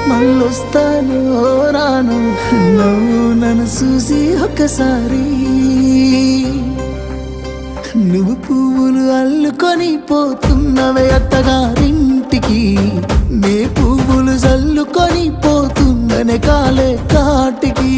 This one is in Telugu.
మళ్ళొస్తాను రాను నువ్వు నన్ను చూసి ఒక్కసారి నువ్వు పువ్వులు అల్లుకొని పోతున్నవే అత్తగారింటికి నే పువ్వులు జల్లుకొని పోతున్ననే కాలే కాటికి